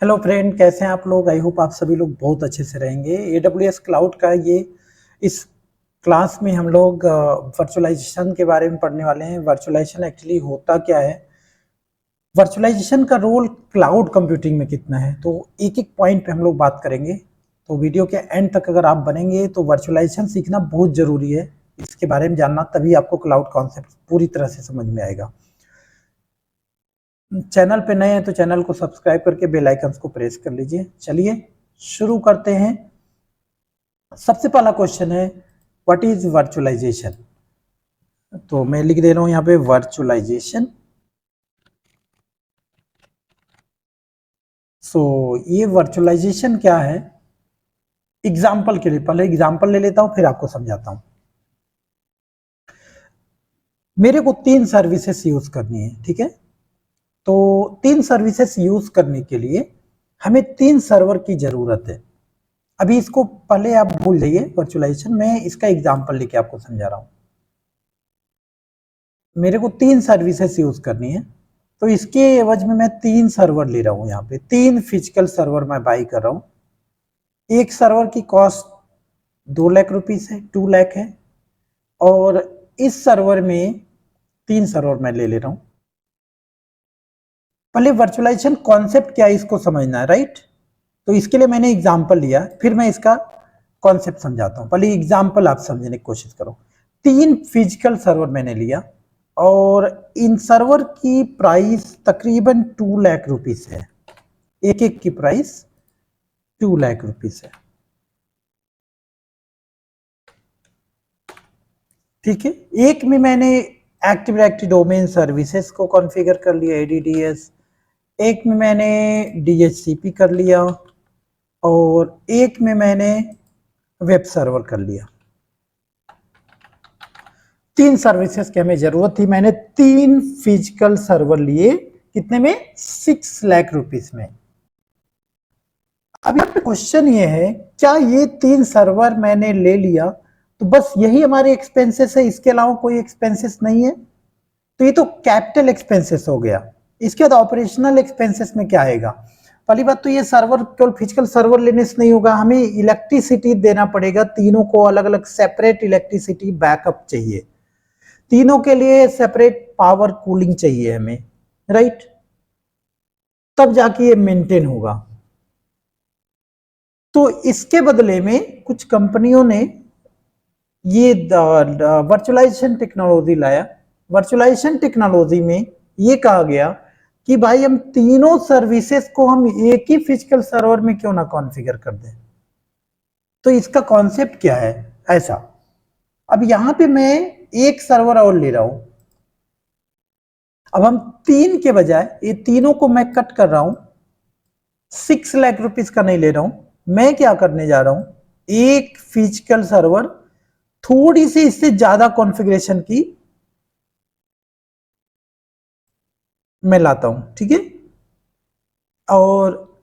Hello friend, कैसे हैं आप लोग। आई होप आप सभी लोग बहुत अच्छे से रहेंगे। AWS क्लाउड का ये इस क्लास में हम लोग वर्चुअलाइजेशन के बारे में पढ़ने वाले हैं। वर्चुअलाइजेशन एक्चुअली होता क्या है, वर्चुअलाइजेशन का रोल क्लाउड कंप्यूटिंग में कितना है, तो एक एक पॉइंट पे हम लोग बात करेंगे। तो वीडियो के एंड तक अगर आप बनेंगे तो वर्चुअलाइजेशन सीखना बहुत ज़रूरी है। इसके बारे में जानना, तभी आपको क्लाउड कॉन्सेप्ट पूरी तरह से समझ में आएगा। चैनल पे नए हैं तो चैनल को सब्सक्राइब करके बेल आइकन्स को प्रेस कर लीजिए। चलिए शुरू करते हैं। सबसे पहला क्वेश्चन है, व्हाट इज वर्चुअलाइजेशन। तो मैं लिख दे रहा हूं यहाँ पे वर्चुअलाइजेशन। सो ये वर्चुअलाइजेशन क्या है, एग्जाम्पल के लिए पहले एग्जाम्पल ले लेता हूं, फिर आपको समझाता हूं। मेरे को 3 सर्विसेज यूज करनी है, ठीक है। तो 3 सर्विसेज यूज करने के लिए हमें 3 सर्वर की जरूरत है। अभी इसको पहले आप भूल जाइए वर्चुअलाइजेशन, मैं इसका एग्जाम्पल लेके आपको समझा रहा हूं। मेरे को 3 सर्विसेज यूज करनी है, तो इसके एवज में मैं 3 सर्वर ले रहा हूं। यहाँ पे 3 फिजिकल सर्वर मैं बाई कर रहा हूं। एक सर्वर की कॉस्ट 2 लाख रुपीस है, 2 लाख है। और इस सर्वर में 3 सर्वर मैं ले ले रहा हूं। पहले वर्चुअलाइजेशन कॉन्सेप्ट क्या है इसको समझना है, राइट। तो इसके लिए मैंने एग्जाम्पल लिया, फिर मैं इसका कॉन्सेप्ट समझाता हूं। पहले एग्जाम्पल आप समझने की कोशिश करो। 3 फिजिकल सर्वर मैंने लिया और इन सर्वर की प्राइस तकरीबन 2 लाख रुपीस है। एक एक की प्राइस 2 लाख रुपीस है, ठीक है। एक में मैंने एक्टिव डायरेक्टरी डोमेन सर्विसेज को कॉन्फ़िगर कर लिया, ADDS। एक में मैंने DHCP कर लिया और एक में मैंने वेब सर्वर कर लिया। 3 सर्विसेज की हमें जरूरत थी। मैंने 3 फिजिकल सर्वर लिए, कितने में, 6 लाख रुपीस में। अब यहाँ पे क्वेश्चन ये है, क्या ये 3 सर्वर मैंने ले लिया तो बस यही हमारे एक्सपेंसेस है, इसके अलावा कोई एक्सपेंसेस नहीं है? तो ये तो कैपिटल एक्सपेंसेस हो गया। इसके बाद ऑपरेशनल एक्सपेंसेस में क्या आएगा? पहली बात तो ये सर्वर केवल फिजिकल सर्वर लेने से नहीं होगा, हमें इलेक्ट्रिसिटी देना पड़ेगा। तीनों को अलग अलग सेपरेट इलेक्ट्रिसिटी बैकअप चाहिए, तीनों के लिए सेपरेट पावर कूलिंग चाहिए हमें, राइट। तब जाके ये मेंटेन होगा। तो इसके बदले में कुछ कंपनियों ने ये वर्चुअलाइजेशन टेक्नोलॉजी लाया। वर्चुअलाइजेशन टेक्नोलॉजी में ये कहा गया कि भाई हम तीनों सर्विसेज को हम एक ही फिजिकल सर्वर में क्यों ना कॉन्फ़िगर कर दें। तो इसका कॉन्सेप्ट क्या है ऐसा। अब यहां पे मैं एक सर्वर और ले रहा हूं। अब हम 3 के बजाय ये तीनों को मैं कट कर रहा हूं, 6 लाख रुपीस का नहीं ले रहा हूं। मैं क्या करने जा रहा हूं, एक फिजिकल सर्वर थोड़ी सी इससे ज्यादा कॉन्फ़िगरेशन की मैं लाता हूं, ठीक है। और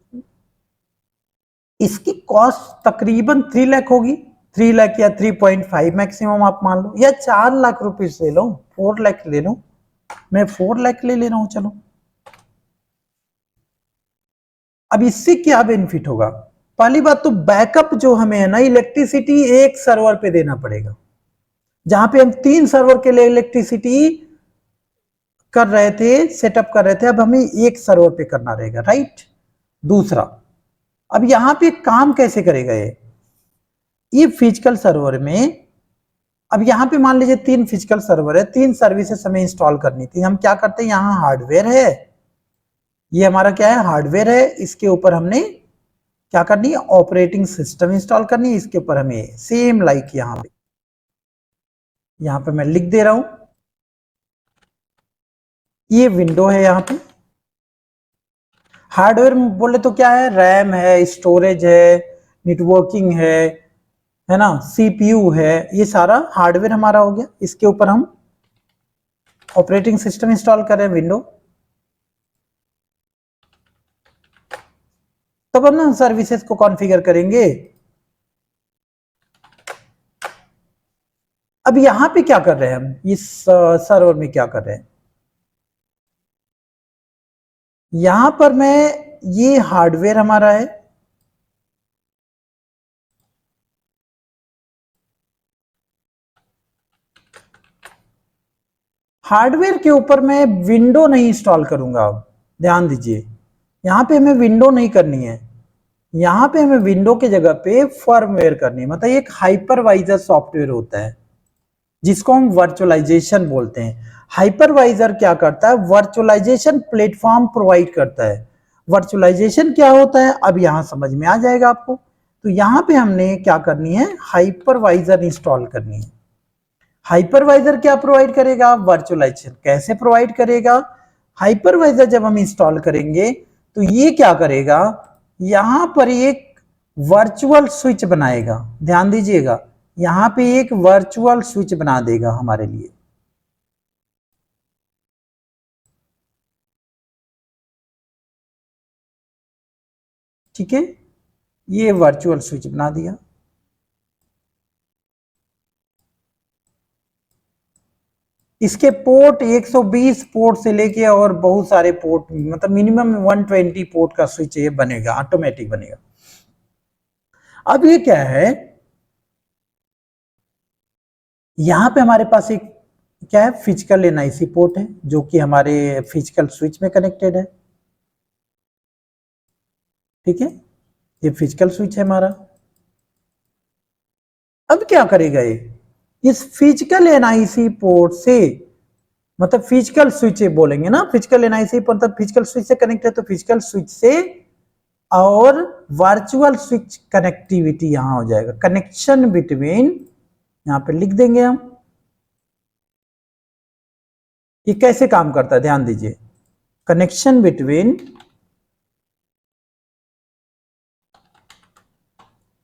इसकी कॉस्ट तकरीबन 3 लाख होगी, 3 लाख या 3.5 मैक्सिमम आप मान लो, या 4 लाख रुपीस ले लो, 4 लाख ले लो। मैं 4 लाख ले रहा हूं, चलो। अब इससे क्या बेनिफिट होगा? पहली बात तो बैकअप जो हमें है ना, इलेक्ट्रिसिटी एक सर्वर पे देना पड़ेगा। जहां पे हम 3 सर्वर के लिए इलेक्ट्रिसिटी कर रहे थे, सेटअप कर रहे थे, अब हमें एक सर्वर पे करना रहेगा, राइट। दूसरा, अब यहां पे काम कैसे करेगा ये फिजिकल सर्वर में। अब यहां पे मान लीजिए 3 फिजिकल सर्वर है, 3 सर्विसेज हमें इंस्टॉल करनी थी। हम क्या करते हैं, यहां हार्डवेयर है, ये हमारा क्या है, हार्डवेयर है। इसके ऊपर हमने क्या करनी है, ऑपरेटिंग सिस्टम इंस्टॉल करनी है। इसके ऊपर हमें सेम लाइक यहां पे मैं लिख दे रहा हूं, ये विंडो है। यहां पे हार्डवेयर बोले तो क्या है, रैम है, स्टोरेज है, नेटवर्किंग है ना, CPU है, ये सारा हार्डवेयर हमारा हो गया। इसके ऊपर हम ऑपरेटिंग सिस्टम इंस्टॉल कर रहे हैं, विंडो। तब हम ना सर्विसेज को कॉन्फ़िगर करेंगे। अब यहां पे क्या कर रहे हैं हम, इस सर्वर में क्या कर रहे हैं, यहां पर मैं ये हार्डवेयर हमारा है, हार्डवेयर के ऊपर मैं विंडो नहीं इंस्टॉल करूंगा। अब ध्यान दीजिए, यहां पे हमें विंडो नहीं करनी है, यहां पे हमें विंडो की जगह पे फर्मवेयर करनी है। मतलब एक हाइपरवाइजर सॉफ्टवेयर होता है जिसको हम वर्चुअलाइजेशन बोलते हैं। हाइपरवाइजर क्या करता है, वर्चुअलाइजेशन प्लेटफॉर्म प्रोवाइड करता है। वर्चुअलाइजेशन क्या होता है अब यहां समझ में आ जाएगा आपको। तो यहां पे हमने क्या करनी है, हाइपरवाइजर इंस्टॉल करनी है। हाइपरवाइजर क्या प्रोवाइड करेगा, वर्चुअलाइजेशन कैसे प्रोवाइड करेगा। हाइपरवाइजर जब हम इंस्टॉल करेंगे तो ये क्या करेगा, यहां पर एक वर्चुअल स्विच बनाएगा। ध्यान दीजिएगा, यहां पे एक वर्चुअल स्विच बना देगा हमारे लिए। ठीक है, ये वर्चुअल स्विच बना दिया। इसके पोर्ट 120 पोर्ट से लेके और बहुत सारे पोर्ट, मतलब मिनिमम 120 पोर्ट का स्विच ये बनेगा, ऑटोमेटिक बनेगा। अब ये क्या है, यहां पे हमारे पास एक क्या है, फिजिकल एनआईसी पोर्ट है जो कि हमारे फिजिकल स्विच में कनेक्टेड है। ठीक है, ये फिजिकल स्विच है हमारा। अब क्या करेगा ये, इस फिजिकल एनआईसी पोर्ट से, मतलब फिजिकल स्विच बोलेंगे ना, फिजिकल एनआईसी मतलब फिजिकल स्विच से कनेक्ट है, तो फिजिकल स्विच से और वर्चुअल स्विच कनेक्टिविटी यहां हो जाएगा, कनेक्शन बिटवीन, यहां पे लिख देंगे हम। ये कैसे काम करता है ध्यान दीजिए, connection between,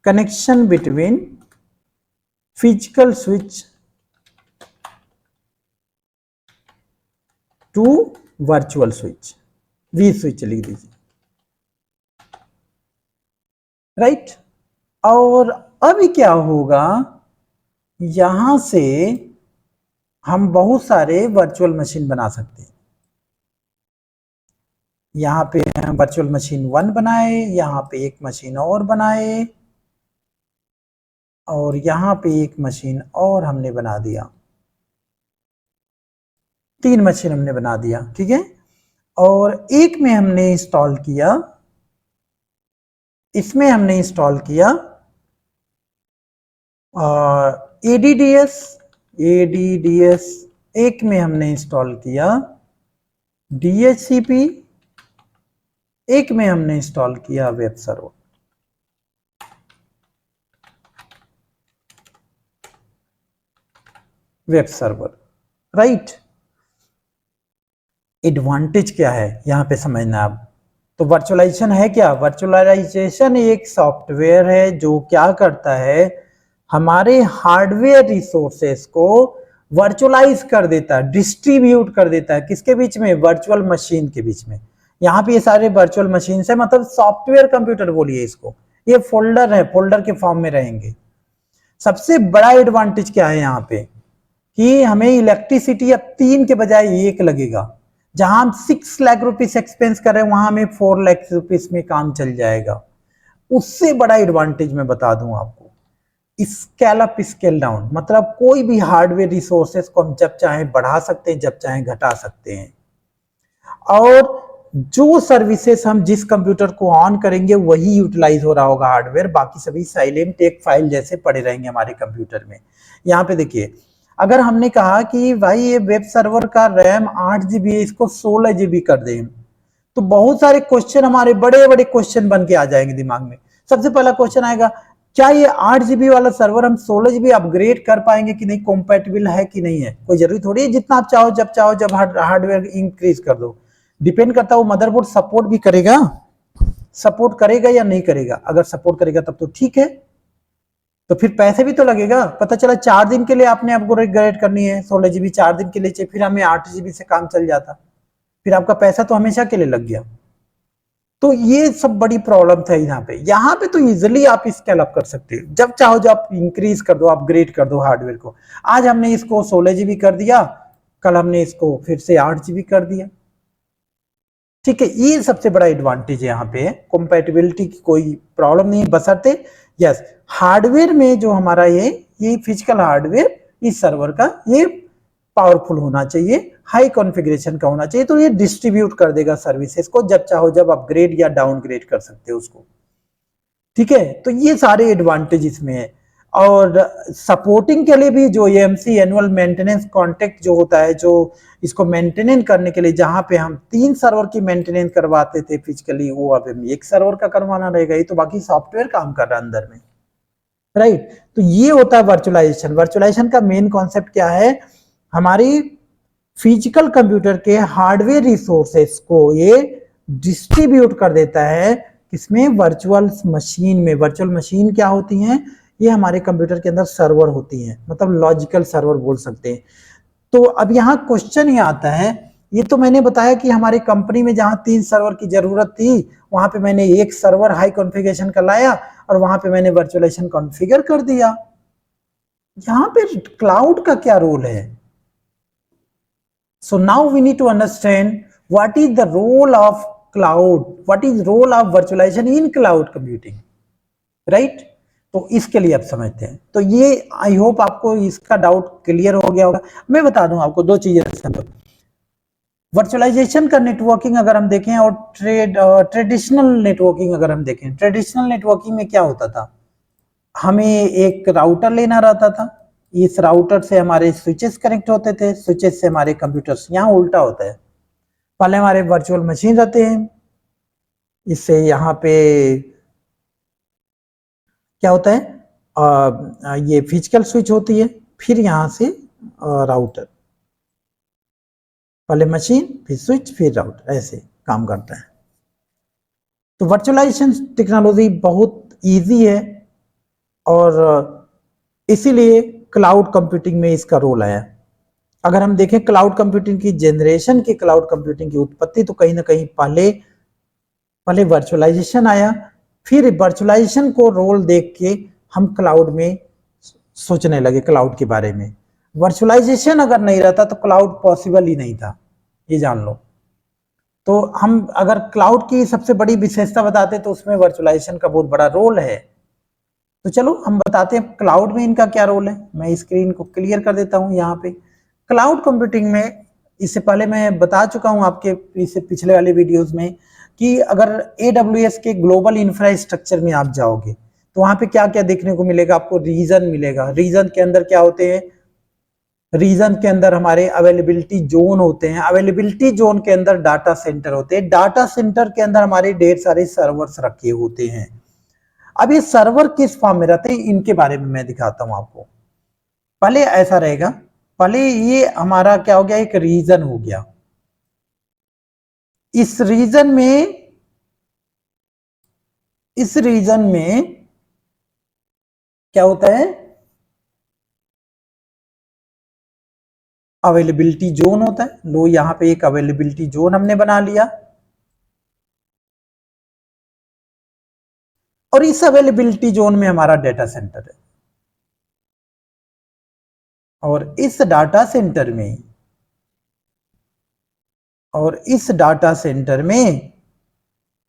connection between physical switch to virtual switch, V switch लिख दीजिए, राइट। और अभी क्या होगा, यहां से हम बहुत सारे वर्चुअल मशीन बना सकते हैं। यहां पे हम वर्चुअल मशीन 1 बनाए, यहां पे एक मशीन और बनाए, और यहां पे एक मशीन और हमने बना दिया, 3 मशीन हमने बना दिया। ठीक है, और एक में हमने इंस्टॉल किया, इसमें हमने इंस्टॉल किया एडीडीएस, एडीडीएस, एक में हमने इंस्टॉल किया डीएचसीपी, एक में हमने इंस्टॉल किया web server. Web server, right. Advantage क्या है यहां पे समझना आप। तो वर्चुअलाइजेशन है क्या, वर्चुअलाइजेशन एक सॉफ्टवेयर है जो क्या करता है, हमारे हार्डवेयर रिसोर्सेस को वर्चुअलाइज कर देता है, डिस्ट्रीब्यूट कर देता है, किसके बीच में, वर्चुअल मशीन के बीच में। यहाँ पे ये सारे वर्चुअल मशीन है, मतलब सॉफ्टवेयर कंप्यूटर बोलिए इसको, ये फोल्डर है, फोल्डर के फॉर्म में रहेंगे। सबसे बड़ा एडवांटेज क्या है यहाँ पे, कि हमें इलेक्ट्रिसिटी अब 3 के बजाय 1 लगेगा। जहां हम 6 लाख रुपीस एक्सपेंस कर रहे हैं, वहां हमें 4 लाख रुपीस में काम चल जाएगा। उससे बड़ा एडवांटेज मैं बता दूं आपको, स्केल अप स्केल डाउन, मतलब कोई भी हार्डवेयर रिसोर्सेस को हम जब चाहे बढ़ा सकते हैं, जब चाहे घटा सकते हैं। और जो सर्विसेज हम जिस कंप्यूटर को ऑन करेंगे वही यूटिलाइज हो रहा होगा हार्डवेयर, बाकी सभी साइलेंट एक फाइल जैसे पड़े रहेंगे हमारे कंप्यूटर में। यहाँ पे देखिए, अगर हमने कहा कि भाई ये वेब सर्वर का रैम 8 GB है, इसको 16 GB कर दें, तो बहुत सारे क्वेश्चन, हमारे बड़े बड़े क्वेश्चन बन के आ जाएंगे दिमाग में। सबसे पहला क्वेश्चन आएगा, क्या ये 8 GB वाला सर्वर हम 16 GB अपग्रेड कर पाएंगे कि नहीं, कॉम्पैटिबल है कि नहीं है। कोई जरूरी थोड़ी है जितना आप चाहो जब चाहो जब हार्डवेयर इंक्रीज कर दो, डिपेंड करता है वो मदरबोर्ड सपोर्ट भी करेगा, सपोर्ट करेगा या नहीं करेगा। अगर सपोर्ट करेगा तब तो ठीक है, तो फिर पैसे भी तो लगेगा। पता चला 4 दिन के लिए आपने अपग्रेड करनी है 16 GB, 4 दिन के लिए चाहिए, फिर हमें 8 GB से काम चल जाता, फिर आपका पैसा तो हमेशा के लिए लग गया। तो ये सब बड़ी प्रॉब्लम था यहाँ पे तो इजिली आप स्केल अप कर सकते हो, जब चाहो जब आप इंक्रीज कर दो, अपग्रेड कर दो हार्डवेयर को। आज हमने इसको 16 GB कर दिया, कल हमने इसको फिर से 8 GB कर दिया। ठीक है, ये सबसे बड़ा एडवांटेज यहाँ पे है। कंपैटिबिलिटी की कोई प्रॉब्लम नहीं, बशर्ते यस हार्डवेयर में जो हमारा ये फिजिकल हार्डवेयर इस सर्वर का ये पावरफुल होना चाहिए, हाई कॉन्फ़िगरेशन का होना चाहिए, तो ये डिस्ट्रीब्यूट कर देगा सर्विसेज को, जब चाहो जब अपग्रेड या डाउनग्रेड कर सकते हो उसको। ठीक है, तो ये सारे एडवांटेज इसमें है। और सपोर्टिंग के लिए भी जो एएमसी एनुअल मेंटेनेंस कॉन्ट्रैक्ट जो होता है, जो इसको मेंटेनेंस करने के लिए, जहां पे हम 3 सर्वर की मेंटेनेंस करवाते थे फिजिकली, वो अब हम 1 सर्वर का करवाना रहेगा। ये तो बाकी सॉफ्टवेयर काम कर रहा है अंदर में, राइट। तो ये होता है वर्चुअलाइजेशन। वर्चुअलाइजेशन का मेन कॉन्सेप्ट क्या है, हमारी फिजिकल कंप्यूटर के हार्डवेयर रिसोर्सेस को ये डिस्ट्रीब्यूट कर देता है किसमें, वर्चुअल मशीन में। वर्चुअल मशीन क्या होती हैं, ये हमारे कंप्यूटर के अंदर सर्वर होती हैं, मतलब लॉजिकल सर्वर बोल सकते हैं। तो अब यहाँ क्वेश्चन ये आता है, ये तो मैंने बताया कि हमारी कंपनी में जहां 3 सर्वर की जरूरत थी, वहां पे मैंने 1 सर्वर हाई कॉन्फ़िगरेशन का लाया और वहां पे मैंने वर्चुअलाइजेशन कॉन्फ़िगर कर दिया। यहां पे क्लाउड का क्या रोल है? So now we need to understand what is the role of cloud, what is role of virtualization in cloud computing, right? तो इसके लिए आप समझते हैं। तो ये आई होप आपको इसका डाउट क्लियर हो गया होगा। मैं बता दूं आपको 2 चीजें समझो। वर्चुअलाइजेशन का नेटवर्किंग अगर हम देखें और ट्रेडिशनल नेटवर्किंग अगर हम देखें, ट्रेडिशनल नेटवर्किंग में क्या होता था, हमें एक राउटर लेना रहता था, इस राउटर से हमारे स्विचेस कनेक्ट होते थे, स्विचेस से हमारे कंप्यूटर्स। यहाँ उल्टा होता है, पहले हमारे वर्चुअल मशीन रहते हैं, इससे यहाँ पे क्या होता है, ये फिजिकल स्विच होती है, फिर यहाँ से राउटर, पहले मशीन फिर स्विच फिर राउटर, ऐसे काम करता है। तो वर्चुअलाइजेशन टेक्नोलॉजी बहुत इजी है और इसीलिए क्लाउड कंप्यूटिंग में इसका रोल आया। अगर हम देखें क्लाउड कंप्यूटिंग की जनरेशन की, क्लाउड कंप्यूटिंग की उत्पत्ति, तो कहीं ना कहीं पहले वर्चुअलाइजेशन आया, फिर वर्चुअलाइजेशन को रोल देख के हम क्लाउड में सोचने लगे, क्लाउड के बारे में। वर्चुअलाइजेशन अगर नहीं रहता तो क्लाउड पॉसिबल ही नहीं था, ये जान लो। तो हम अगर क्लाउड की सबसे बड़ी विशेषता बताते तो उसमें वर्चुअलाइजेशन का बहुत बड़ा रोल है। तो चलो हम बताते हैं क्लाउड में इनका क्या रोल है। मैं स्क्रीन को क्लियर कर देता हूं। यहाँ पे क्लाउड कंप्यूटिंग में, इससे पहले मैं बता चुका हूं आपके इससे पिछले वाले वीडियोस में, कि अगर AWS के ग्लोबल इंफ्रास्ट्रक्चर में आप जाओगे तो वहां पे क्या क्या देखने को मिलेगा आपको, रीजन मिलेगा। रीजन के अंदर क्या होते हैं, रीजन के अंदर हमारे अवेलेबिलिटी जोन होते हैं, अवेलेबिलिटी जोन के अंदर डाटा सेंटर होते हैं, डाटा सेंटर के अंदर हमारे ढेर सारे सर्वर्स रखे होते हैं। अब ये सर्वर किस फॉर्म में रहते हैं, इनके बारे में मैं दिखाता हूं आपको। पहले ऐसा रहेगा, पहले ये हमारा क्या हो गया, एक रीजन हो गया। इस रीजन में क्या होता है, अवेलेबिलिटी जोन होता है। लो यहां पे एक अवेलेबिलिटी जोन हमने बना लिया, और इस अवेलेबिलिटी जोन में हमारा डाटा सेंटर है, और इस डाटा सेंटर में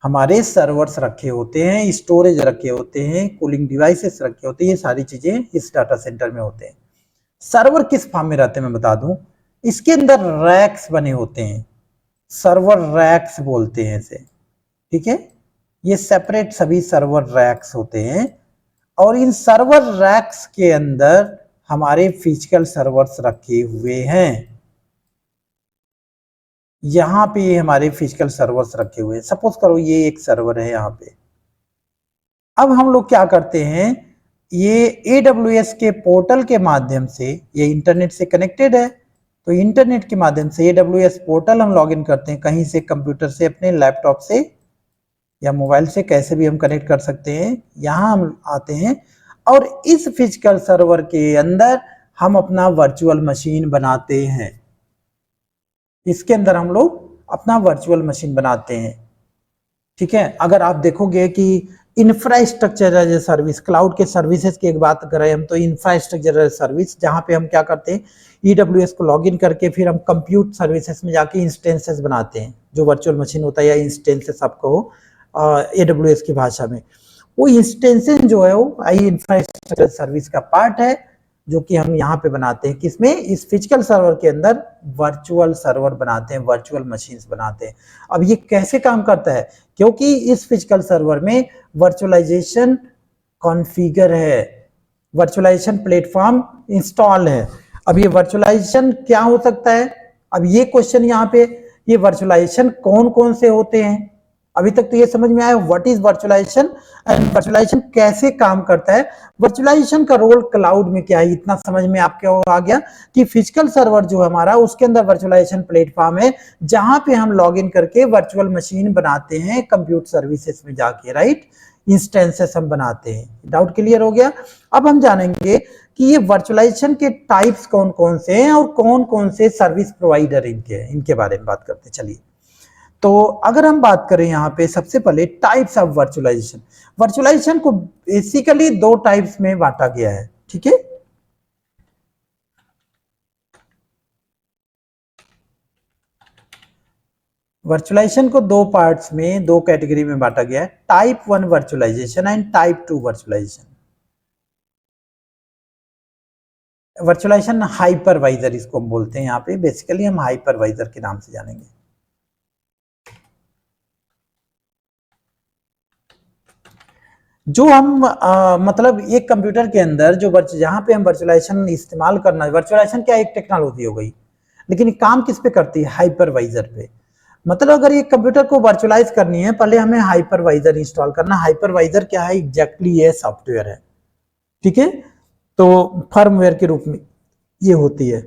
हमारे सर्वर्स रखे होते हैं, स्टोरेज रखे होते हैं, कूलिंग डिवाइसेस रखे होते हैं, ये सारी चीजें इस डाटा सेंटर में होते हैं। सर्वर किस फॉर्म में रहते हैं मैं बता दूं, इसके अंदर रैक्स बने होते हैं, सर्वर रैक्स बोलते हैं इसे, ठीक है। ये सेपरेट सभी सर्वर रैक्स होते हैं, और इन सर्वर रैक्स के अंदर हमारे फिजिकल सर्वर्स रखे हुए हैं। यहां पे हमारे फिजिकल सर्वर्स रखे हुए हैं। सपोज करो ये एक सर्वर है यहाँ पे। अब हम लोग क्या करते हैं, ये AWS के पोर्टल के माध्यम से, ये इंटरनेट से कनेक्टेड है, तो इंटरनेट के माध्यम से AWS पोर्टल हम लॉगिन करते हैं, कहीं से कंप्यूटर से, अपने लैपटॉप से या मोबाइल से, कैसे भी हम कनेक्ट कर सकते हैं। यहां हम आते हैं और इस फिजिकल सर्वर के अंदर हम अपना वर्चुअल मशीन बनाते हैं। इसके अंदर हम लोग अपना वर्चुअल मशीन बनाते हैं, ठीक है। अगर आप देखोगे कि infrastructure as a service, cloud के सर्विसेज की एक बात करें हम तो इंफ्रास्ट्रक्चर एज सर्विस, जहां पे हम क्या करते हैं EWS को लॉगिन करके फिर हम कंप्यूट सर्विसेज में जाके इंस्टेंसेस बनाते हैं, जो वर्चुअल मशीन होता है या इंस्टेंसेस आपको AWS की भाषा में। वो इंस्टेंसेस जो है वो आई इंफ्रास्ट्रक्चर सर्विस का पार्ट है, जो कि हम यहाँ पे बनाते हैं किसमें, इस फिजिकल सर्वर के अंदर वर्चुअल सर्वर बनाते हैं, वर्चुअल मशीन्स बनाते हैं। अब ये कैसे काम करता है, क्योंकि इस फिजिकल सर्वर में वर्चुअलाइजेशन कॉन्फ़िगर है, वर्चुअलाइजेशन प्लेटफॉर्म इंस्टॉल है। अब ये वर्चुअलाइजेशन क्या हो सकता है, अब ये क्वेश्चन यहाँ पे, ये वर्चुअलाइजेशन कौन कौन से होते हैं। अभी तक तो ये समझ में आया what is virtualization and virtualization कैसे काम करता है, वर्चुअलाइजेशन का रोल क्लाउड में क्या है, इतना समझ में आपको आ गया कि फिजिकल सर्वर जो हमारा उसके अंदर वर्चुअलाइजेशन प्लेटफॉर्म है, जहां पे हम लॉगिन करके वर्चुअल मशीन बनाते हैं कंप्यूटर सर्विसेज में जाके, राइट, इंस्टेंसेस हम बनाते हैं। डाउट क्लियर हो गया। अब हम जानेंगे कि ये वर्चुअलाइजेशन के टाइप्स कौन कौन से हैं और कौन कौन से सर्विस प्रोवाइडर इनके बारे में बात करते हैं। चलिए, तो अगर हम बात करें यहाँ पे सबसे पहले टाइप्स ऑफ वर्चुअलाइजेशन, वर्चुअलाइजेशन को बेसिकली दो टाइप्स में बांटा गया है, ठीक है। वर्चुअलाइजेशन को दो पार्ट्स में, दो कैटेगरी में बांटा गया है, type 1 virtualization and type 2 virtualization. Virtualization hypervisor इसको हम बोलते हैं, यहाँ पे बेसिकली हम हाइपरवाइजर के नाम से जानेंगे। जो हम मतलब एक कंप्यूटर के अंदर जो जहां पे हम वर्चुअलाइजेशन इस्तेमाल करना है, वर्चुअलाइजेशन क्या एक टेक्नोलॉजी हो गई, लेकिन काम किस पे करती है, हाइपरवाइजर पे। मतलब अगर ये कंप्यूटर को वर्चुअलाइज करनी है, पहले हमें हाइपरवाइजर इंस्टॉल करना। हाइपरवाइजर क्या है एग्जैक्टली, ये सॉफ्टवेयर है, ठीक है। तो फर्मवेयर के रूप में ये होती है।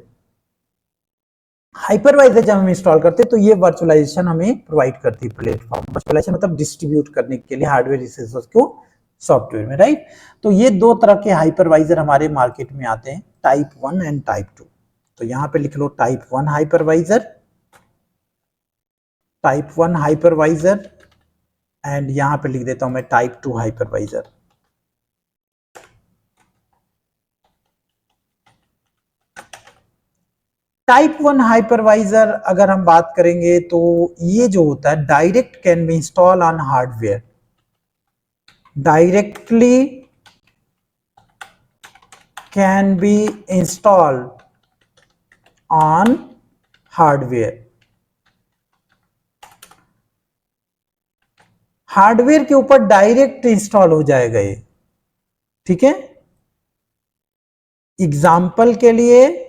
हाइपरवाइजर जब हम इंस्टॉल करते हैं तो ये वर्चुअलाइजेशन हमें प्रोवाइड करती है प्लेटफॉर्म। वर्चुअलाइजेशन मतलब डिस्ट्रीब्यूट करने के लिए हार्डवेयर रिसोर्स को सॉफ्टवेयर में, राइट। तो ये दो तरह के हाइपरवाइजर हमारे मार्केट में आते हैं, टाइप 1 एंड टाइप 2। तो यहां पे लिख लो type 1 hypervisor, type 1 hypervisor, and यहां पे लिख देता हूं मैं टाइप 2 हाइपरवाइजर। टाइप 1 हाइपरवाइजर अगर हम बात करेंगे तो ये जो होता है direct can be install on hardware, directly can be installed on hardware. Hardware के ऊपर डायरेक्ट इंस्टॉल हो जाएगा ये, ठीक है। एग्जाम्पल के लिए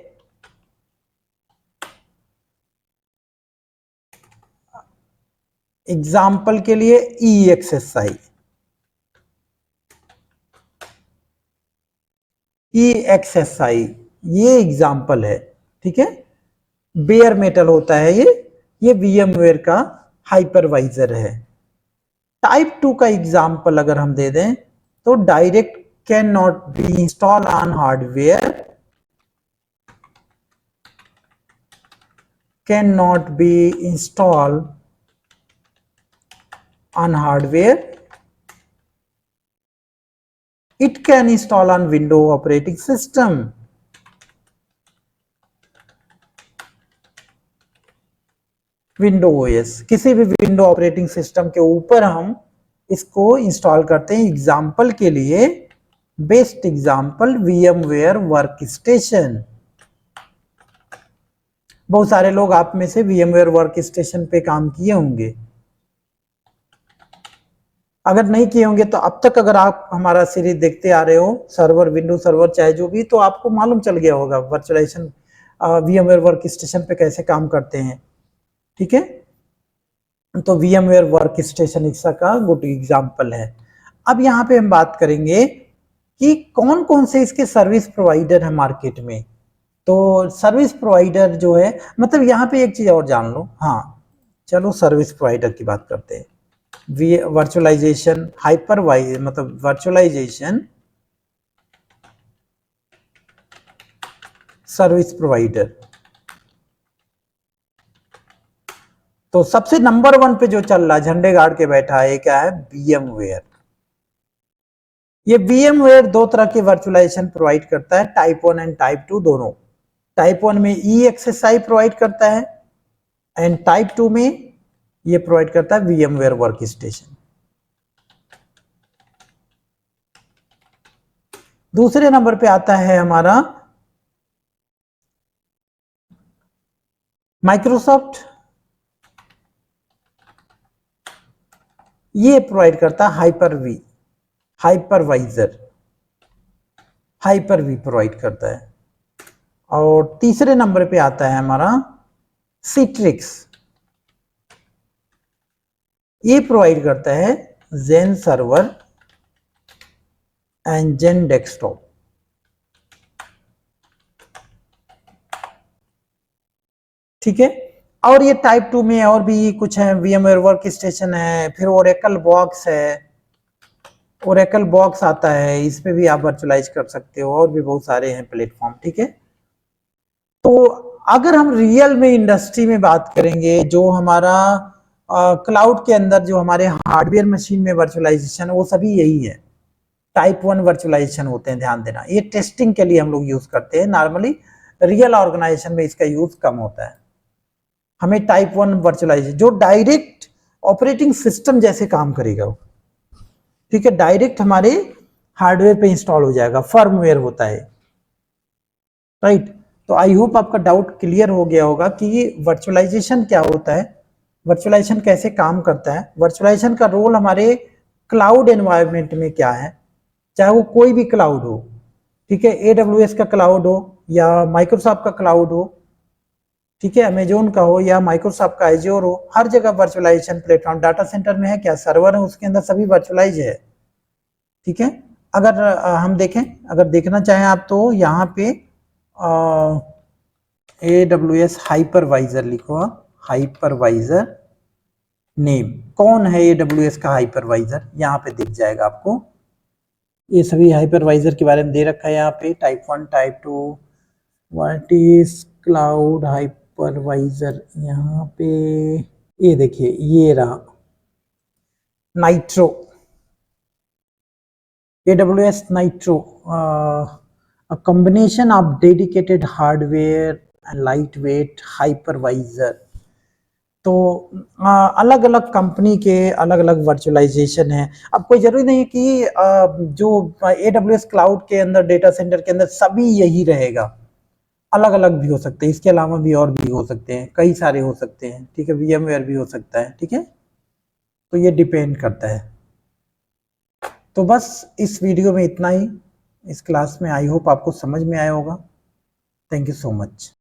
EXSI, EXSI ये एग्जाम्पल है, ठीक है। बेयर मेटल होता है ये VMware का हाइपरवाइजर है। टाइप 2 का एग्जाम्पल अगर हम दे दें तो direct can not be install on hardware, can not be install on hardware, it can install on Windows operating system। Windows OS, किसी भी विंडो ऑपरेटिंग सिस्टम के ऊपर हम इसको इंस्टॉल करते हैं। एग्जाम्पल के लिए बेस्ट एग्जाम्पल VMware वर्कस्टेशन। बहुत सारे लोग आप में से VMware वर्कस्टेशन पे काम किए होंगे, अगर नहीं किए होंगे तो अब तक अगर आप हमारा सीरीज देखते आ रहे हो, सर्वर, विंडो सर्वर चाहे जो भी, तो आपको मालूम चल गया होगा वर्चुअलाइजेशन VMware वर्कस्टेशन पे कैसे काम करते हैं, ठीक है। तो VMware वर्कस्टेशन इसका गुड एग्जांपल है। अब यहाँ पे हम बात करेंगे कि कौन कौन से इसके सर्विस प्रोवाइडर है मार्केट में। तो सर्विस प्रोवाइडर जो है, मतलब यहाँ पे एक चीज और जान लो, हाँ चलो सर्विस प्रोवाइडर की बात करते हैं। वर्चुअलाइजेशन हाइपरवाइज मतलब वर्चुअलाइजेशन सर्विस प्रोवाइडर। तो सबसे नंबर 1 पे जो चल रहा है, झंडे गाड़ के बैठा है, क्या है, VMware। ये VMware दो तरह के वर्चुअलाइजेशन प्रोवाइड करता है, टाइप 1 एंड टाइप 2 दोनों। टाइप 1 में EXSI प्रोवाइड करता है एंड टाइप 2 में ये प्रोवाइड करता है VMware वर्क स्टेशन। दूसरे नंबर पे आता है हमारा माइक्रोसॉफ्ट। ये प्रोवाइड करता है हाइपर वी प्रोवाइड करता है। और तीसरे नंबर पे आता है हमारा सिट्रिक्स। ये प्रोवाइड करता है जेन सर्वर एंड जेन डेस्कटॉप। ठीक है, और ये टाइप 2 में और भी कुछ है, VMware वर्क स्टेशन है, फिर ओरेकल बॉक्स है, ओरेकल बॉक्स आता है, इस पे भी आप वर्चुअलाइज कर सकते हो, और भी बहुत सारे हैं प्लेटफॉर्म। ठीक है, तो अगर हम रियल में इंडस्ट्री में बात करेंगे, जो हमारा क्लाउड के अंदर जो हमारे हार्डवेयर मशीन में वर्चुअलाइजेशन वो सभी यही है, टाइप 1 वर्चुअलाइजेशन होते हैं। ध्यान देना, ये टेस्टिंग के लिए हम लोग यूज करते हैं, नॉर्मली रियल ऑर्गेनाइजेशन में इसका यूज कम होता है। हमें टाइप 1 वर्चुअलाइजेशन जो डायरेक्ट ऑपरेटिंग सिस्टम जैसे काम करेगा, ठीक है, डायरेक्ट हमारे हार्डवेयर पे इंस्टॉल हो जाएगा, फर्मवेयर होता है, राइट। तो आई होप आपका डाउट क्लियर हो गया होगा कि ये वर्चुअलाइजेशन क्या होता है, वर्चुअलाइजेशन कैसे काम करता है, वर्चुअलाइजेशन का रोल हमारे क्लाउड एनवायरनमेंट में क्या है, चाहे वो कोई भी क्लाउड हो, ठीक है, AWS का क्लाउड हो या माइक्रोसॉफ्ट का क्लाउड हो, ठीक है, अमेजोन का हो या माइक्रोसॉफ्ट का एज्योर हो, हर जगह वर्चुअलाइजेशन प्लेटफॉर्म। डाटा सेंटर में है क्या, सर्वर है, उसके अंदर सभी वर्चुअलाइज है। ठीक है, अगर हम देखें, अगर देखना चाहें आप तो यहाँ पे AWS हाइपरवाइजर लिखो, हाइपरवाइजर नेम कौन है, AWS का हाइपरवाइजर यहाँ पे दिख जाएगा आपको। ये सभी हाइपरवाइजर के बारे में दे रखा है यहाँ पे, type 1 type 2, what is cloud hypervisor. यहाँ पे ये देखिए, ये रहा nitro, AWS nitro, a combination of dedicated hardware and lightweight hypervisor। तो अलग अलग कंपनी के अलग अलग वर्चुअलाइजेशन है। अब कोई जरूरी नहीं है कि जो AWS क्लाउड के अंदर, डेटा सेंटर के अंदर सभी यही रहेगा, अलग अलग भी हो सकते हैं, इसके अलावा भी और भी हो सकते हैं, कई सारे हो सकते हैं। ठीक है, VMware भी हो सकता है। ठीक है, तो ये डिपेंड करता है। तो बस इस वीडियो में इतना ही, इस क्लास में। आई होप आपको समझ में आया होगा। Thank you so much.